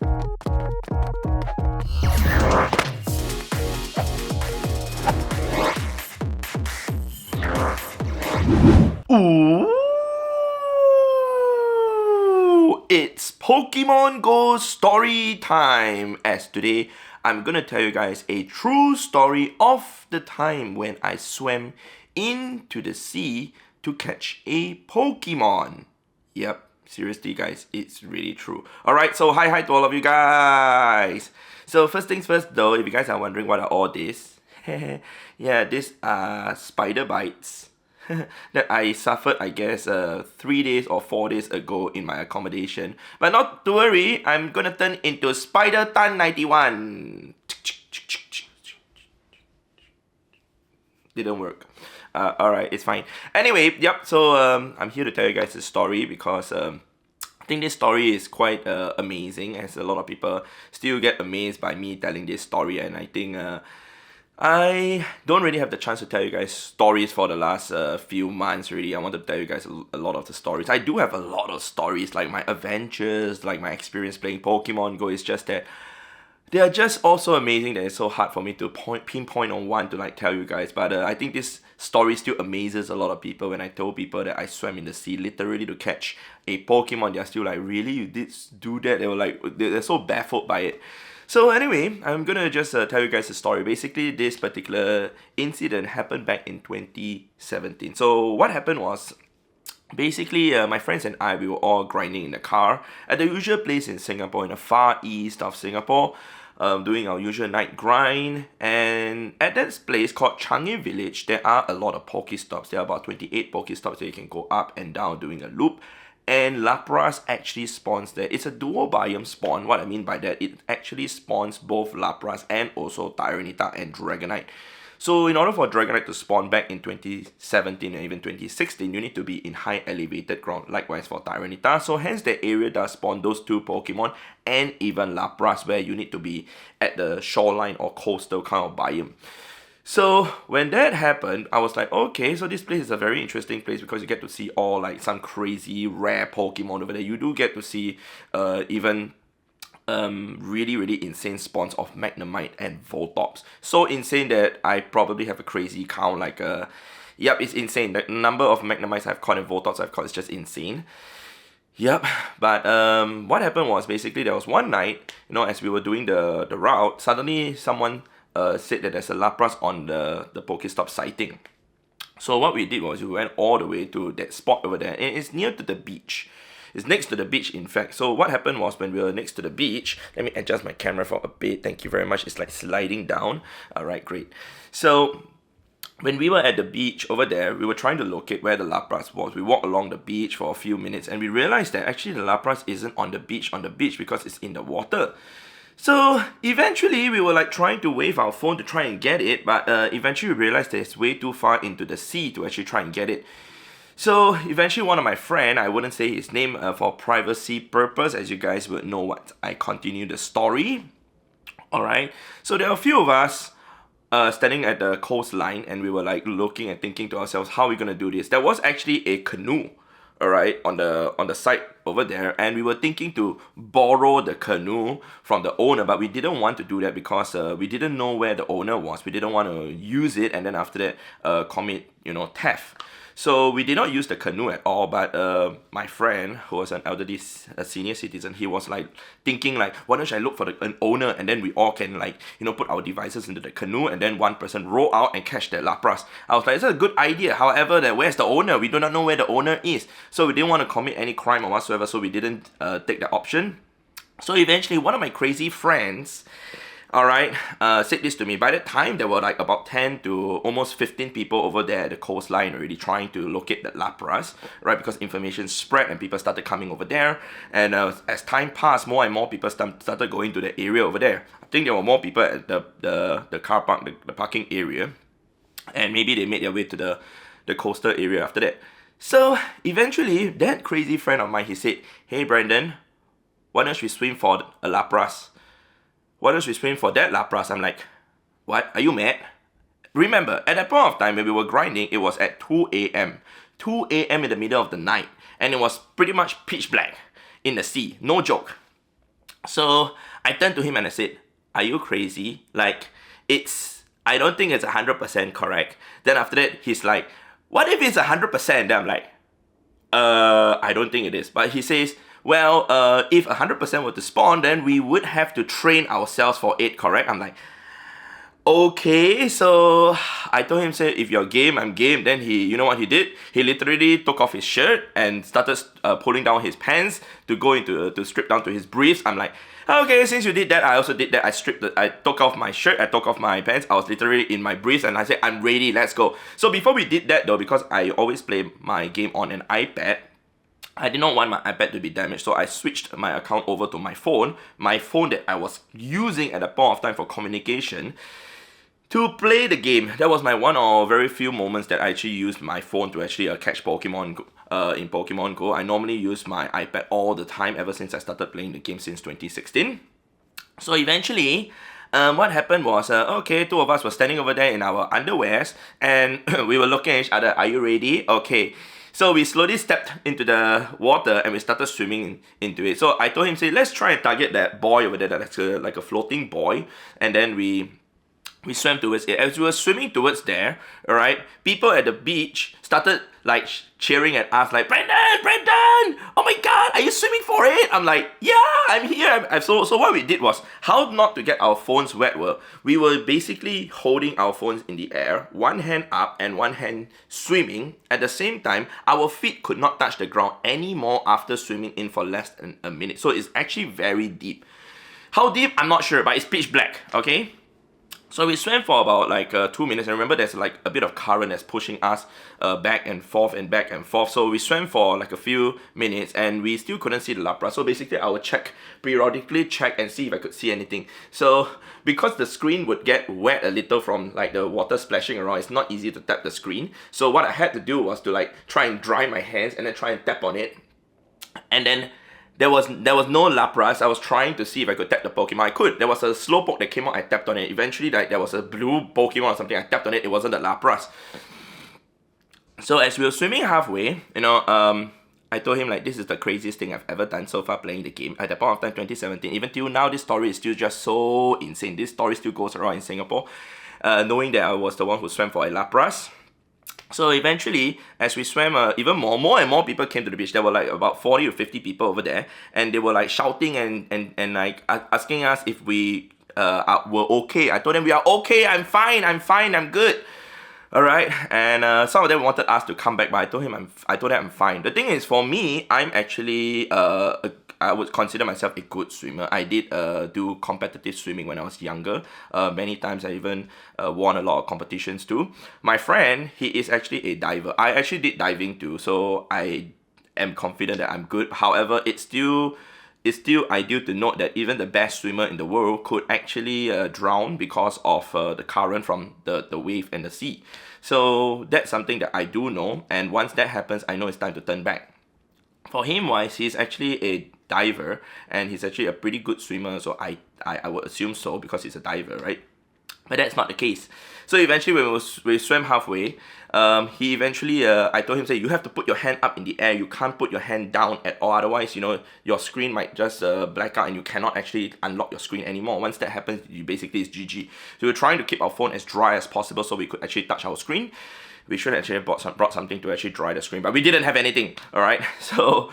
Ooh, it's Pokemon Go story time. As today, I'm gonna tell you guys a true story of the time when I swam into the sea to catch a Pokemon. Yep, seriously guys, it's really true. Alright, so hi to all of you guys. So first things first though, if you guys are wondering what are all this, yeah, these are spider bites that I suffered, I guess, 3 days or 4 days ago in my accommodation. But not to worry, I'm gonna turn into Spider Tan 91. Didn't work. Alright, it's fine. Anyway, yep, so I'm here to tell you guys this story because I think this story is quite amazing, as a lot of people still get amazed by me telling this story, and I think I don't really have the chance to tell you guys stories for the last few months really. I want to tell you guys a lot of the stories. I do have a lot of stories, like my adventures, like my experience playing Pokemon Go. It's just that they are just also amazing that it's so hard for me to pinpoint on one to like tell you guys. But I think this story still amazes a lot of people. When I told people that I swam in the sea literally to catch a Pokemon, they're still like, really, you did do that? They were like, they're so baffled by it. So anyway, I'm gonna just tell you guys a story. Basically, this particular incident happened back in 2017. So what happened was, basically, my friends and I, we were all grinding in the car at the usual place in Singapore, in the far east of Singapore, doing our usual night grind. And at this place called Changi Village, there are a lot of Pokestops. There are about 28 Pokestops that you can go up and down doing a loop. And Lapras actually spawns there. It's a dual biome spawn. What I mean by that, it actually spawns both Lapras and also Tyranitar and Dragonite. So in order for Dragonite to spawn back in 2017 and even 2016, you need to be in high elevated ground. Likewise for Tyranitar. So hence the area does spawn those two Pokemon and even Lapras, where you need to be at the shoreline or coastal kind of biome. So when that happened, I was like, okay, so this place is a very interesting place because you get to see all like some crazy rare Pokemon over there. You do get to see even really insane spawns of Magnemite and Voltops. So insane that I probably have a crazy count, like yep, it's insane. The number of Magnemites I've caught and Voltops I've caught is just insane. Yep, but what happened was, basically there was one night, you know, as we were doing the route, suddenly someone said that there's a Lapras on the Pokestop sighting. So what we did was we went all the way to that spot over there, and it's near to the beach. It's next to the beach, in fact. So what happened was, when we were next to the beach, let me adjust my camera for a bit. Thank you very much. It's like sliding down. Alright, great. So when we were at the beach over there, we were trying to locate where the Lapras was. We walked along the beach for a few minutes and we realized that actually the Lapras isn't on the beach because it's in the water. So eventually we were like trying to wave our phone to try and get it, but eventually we realized that it's way too far into the sea to actually try and get it. So eventually one of my friend, I wouldn't say his name for privacy purpose, as you guys would know what I continue the story. Alright, so there are a few of us standing at the coastline, and we were like looking and thinking to ourselves, how are we gonna do this? There was actually a canoe, alright, on the site over there, and we were thinking to borrow the canoe from the owner, but we didn't want to do that because we didn't know where the owner was. We didn't want to use it and then after that commit, you know, theft. So we did not use the canoe at all, but my friend, who was an elderly senior citizen, he was like thinking like, why don't I look for an owner, and then we all can like, you know, put our devices into the canoe and then one person row out and catch that Lapras. I was like, it's a good idea. However, that where's the owner? We do not know where the owner is. So we didn't want to commit any crime or whatsoever, so we didn't take that option. So eventually one of my crazy friends, alright, said this to me. By that time, there were like about 10 to almost 15 people over there at the coastline already trying to locate the Lapras, right? Because information spread and people started coming over there. And as time passed, more and more people started going to the area over there. I think there were more people at the car park, the parking area. And maybe they made their way to the coastal area after that. So eventually, that crazy friend of mine, he said, hey Brandon, why don't we swim for a Lapras? Why don't we swim for that Lapras? I'm like, what? Are you mad? Remember, at that point of time when we were grinding, it was at 2 a.m. 2 a.m. in the middle of the night. And it was pretty much pitch black in the sea. No joke. So I turned to him and I said, "Are you crazy? Like, I don't think it's 100% correct." Then after that, he's like, "What if it's 100%?" Then I'm like, I don't think it is. But he says, "Well, if 100% were to spawn, then we would have to train ourselves for it, correct?" I'm like, okay, so I told him, say, "If you're game, I'm game." Then you know what he did? He literally took off his shirt and started pulling down his pants to go into to strip down to his briefs. I'm like, okay, since you did that, I also did that. I took off my shirt, I took off my pants. I was literally in my briefs, and I said, "I'm ready, let's go." So before we did that though, because I always play my game on an iPad, I did not want my iPad to be damaged, so I switched my account over to my phone that I was using at the point of time for communication, to play the game. That was my one or very few moments that I actually used my phone to actually catch Pokemon in Pokemon GO. I normally use my iPad all the time ever since I started playing the game since 2016. So eventually, what happened was, okay, two of us were standing over there in our underwears, and we were looking at each other. "Are you ready?" Okay. So we slowly stepped into the water and we started swimming into it. So I told him, say, "Let's try and target that boy over there, that's like a floating boy." And then we swam towards it. As we were swimming towards there, alright, people at the beach started like cheering at us, like, "Brendan, Brendan! Oh my god, are you swimming for it?" I'm like, "Yeah, I'm here." So what we did was, how not to get our phones wet were, we were basically holding our phones in the air, one hand up and one hand swimming. At the same time, our feet could not touch the ground anymore after swimming in for less than a minute. So it's actually very deep. How deep? I'm not sure, but it's pitch black, okay? So we swam for about like 2 minutes, and remember there's like a bit of current that's pushing us back and forth and back and forth. So we swam for like a few minutes and we still couldn't see the Lapras. So basically I would periodically check and see if I could see anything. So because the screen would get wet a little from like the water splashing around, it's not easy to tap the screen. So what I had to do was to like try and dry my hands and then try and tap on it. And then there was no Lapras. I was trying to see if I could tap the Pokemon. I could. There was a Slowpoke that came out, I tapped on it. Eventually, like, there was a blue Pokemon or something, I tapped on it. It wasn't the Lapras. So as we were swimming halfway, I told him, like, this is the craziest thing I've ever done so far playing the game. At that point of time, 2017, even till now, this story is still just so insane. This story still goes around in Singapore, knowing that I was the one who swam for a Lapras. So eventually, as we swam, even more and more people came to the beach. There were like about 40 or 50 people over there, and they were like shouting and like asking us if we were okay. I told them, "We are okay, I'm fine, I'm good." Alright, and some of them wanted us to come back, but I told them I'm fine. The thing is, for me, I'm actually I would consider myself a good swimmer. I did do competitive swimming when I was younger. Many times I even won a lot of competitions too. My friend, he is actually a diver. I actually did diving too, so I am confident that I'm good. However, it's still ideal to note that even the best swimmer in the world could actually drown because of the current from the wave and the sea. So that's something that I do know, and once that happens, I know it's time to turn back. For him wise, he's actually a diver, and he's actually a pretty good swimmer, so I would assume so because he's a diver, right? But that's not the case. So eventually when we swam halfway, he eventually, I told him, say, "You have to put your hand up in the air. You can't put your hand down at all. Otherwise, your screen might just black out and you cannot actually unlock your screen anymore. Once that happens, you basically, it's GG. So we're trying to keep our phone as dry as possible so we could actually touch our screen. We should actually have brought something to actually dry the screen, but we didn't have anything, alright? So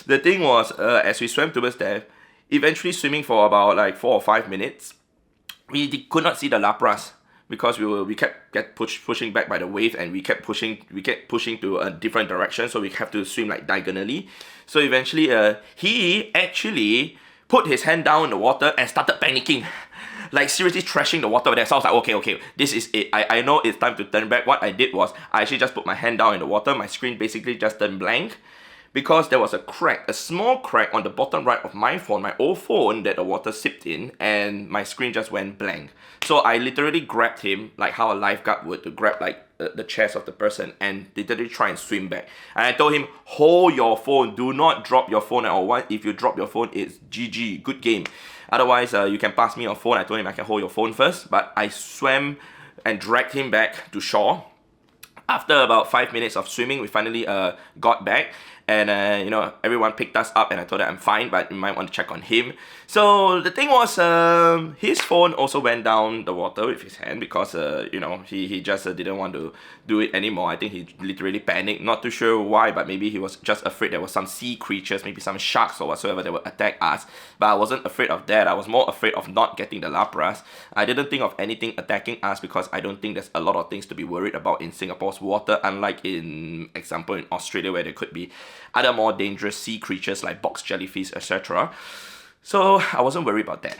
the thing was, as we swam towards there, eventually swimming for about like 4 or 5 minutes, we could not see the Lapras because we kept pushing back by the wave, and we kept pushing to a different direction, so we have to swim like diagonally. So eventually he actually put his hand down in the water and started panicking, like seriously trashing the water over there. So I was like, okay, this is it. I know it's time to turn back. What I did was I actually just put my hand down in the water. My screen basically just turned blank, because there was a small crack on the bottom right of my phone, my old phone, that the water seeped in, and my screen just went blank. So I literally grabbed him like how a lifeguard would, to grab like the chest of the person, and literally try and swim back. And I told him, hold your phone, do not drop your phone at all. If you drop your phone, it's GG, good game. Otherwise, you can pass me your phone. I told him I can hold your phone first, but I swam and dragged him back to shore. After about 5 minutes of swimming, we finally got back, And you know, everyone picked us up, and I told them I'm fine, but you might want to check on him. So the thing was, his phone also went down the water with his hand because you know, he just didn't want to do it anymore. I think he literally panicked. Not too sure why, but maybe he was just afraid there was some sea creatures, maybe some sharks or whatsoever that would attack us. But I wasn't afraid of that. I was more afraid of not getting the Lapras. I didn't think of anything attacking us because I don't think there's a lot of things to be worried about in Singapore's water, unlike in example in Australia where there could be other more dangerous sea creatures like box jellyfish, etc. So I wasn't worried about that.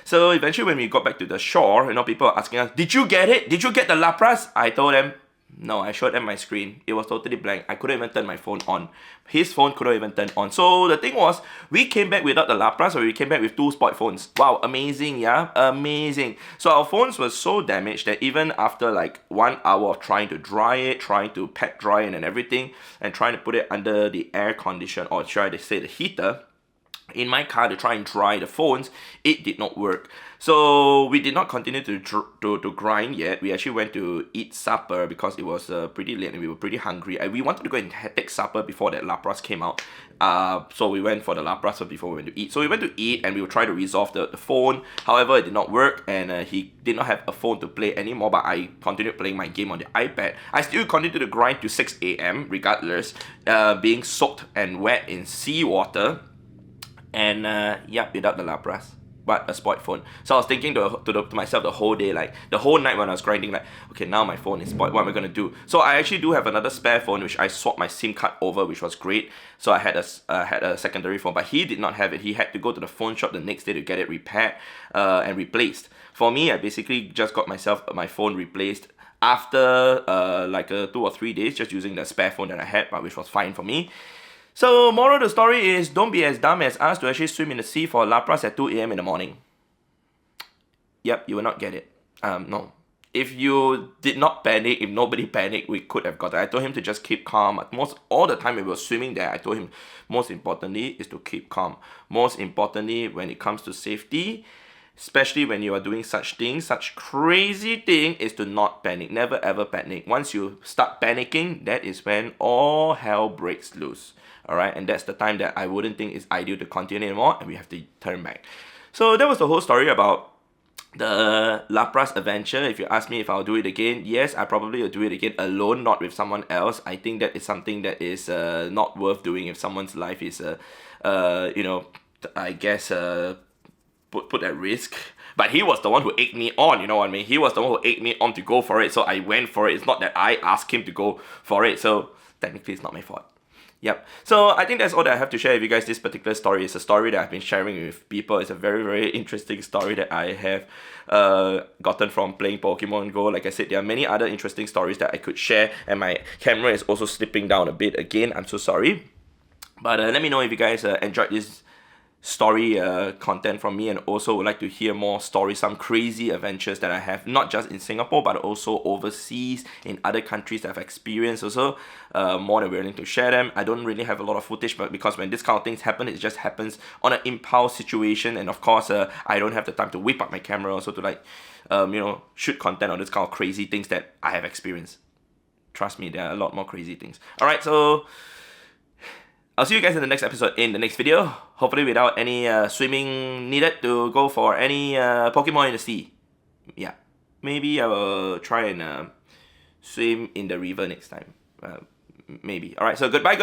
So eventually when we got back to the shore, you know, people were asking us, did you get it? Did you get the Lapras? I told them, no, I showed them my screen. It was totally blank. I couldn't even turn my phone on. His phone couldn't even turn on. So the thing was, we came back without the Lapras, or we came back with 2 spoiled phones. Wow, amazing, yeah? Amazing. So our phones were so damaged that even after like 1 hour of trying to dry it, trying to pet dry it and everything, and trying to put it under the air condition, or should I say the heater, in my car to try and dry the phones, it did not work. So we did not continue to grind yet. We actually went to eat supper because it was pretty late and we were pretty hungry. And we wanted to go and take supper before that Lapras came out. So we went for the Lapras before we went to eat. So we went to eat and we would try to resolve the phone. However, it did not work, and he did not have a phone to play anymore, but I continued playing my game on the iPad. I still continued to grind to 6 a.m. regardless, being soaked and wet in seawater. And yeah, without the Lapras, but a spoiled phone. So I was thinking to myself the whole day, like the whole night when I was grinding, like, okay, now my phone is spoiled, what am I gonna do? So I actually do have another spare phone which I swapped my SIM card over, which was great. So I had a secondary phone, but he did not have it. He had to go to the phone shop the next day to get it repaired and replaced. For me, I basically just got myself my phone replaced after like 2 or 3 days, just using the spare phone that I had, but which was fine for me. So, moral of the story is, don't be as dumb as us to actually swim in the sea for Lapras at 2 a.m. in the morning. Yep, you will not get it. No. If you did not panic, if nobody panicked, we could have got it. I told him to just keep calm. All the time we were swimming there, I told him, most importantly is to keep calm. Most importantly, when it comes to safety, especially when you are doing such things, such crazy thing, is to not panic. Never ever panic. Once you start panicking, that is when all hell breaks loose. Alright, and that's the time that I wouldn't think is ideal to continue anymore, and we have to turn back. So that was the whole story about the Lapras adventure. If you ask me if I'll do it again, yes, I probably will do it again alone, not with someone else. I think that is something that is not worth doing if someone's life is, you know, I guess, put at risk. But he was the one who egged me on, you know what I mean? He was the one who egged me on to go for it, so I went for it. It's not that I asked him to go for it, so technically it's not my fault. Yep. So I think that's all that I have to share with you guys. This particular story is a story that I've been sharing with people. It's a very, very interesting story that I have gotten from playing Pokemon GO. Like I said, there are many other interesting stories that I could share, and my camera is also slipping down a bit again. I'm so sorry. But let me know if you guys enjoyed this story content from me, and also would like to hear more stories, some crazy adventures that I have, not just in Singapore but also overseas in other countries that I've experienced also. More than willing to share them. I don't really have a lot of footage, but because when this kind of things happen, it just happens on an impulse situation, and of course I don't have the time to whip up my camera also to like you know, shoot content on this kind of crazy things that I have experienced. Trust me, there are a lot more crazy things. Alright, so I'll see you guys in the next episode, in the next video. Hopefully without any swimming needed to go for any Pokemon in the sea. Yeah. Maybe I will try and swim in the river next time. Maybe. Alright, so goodbye.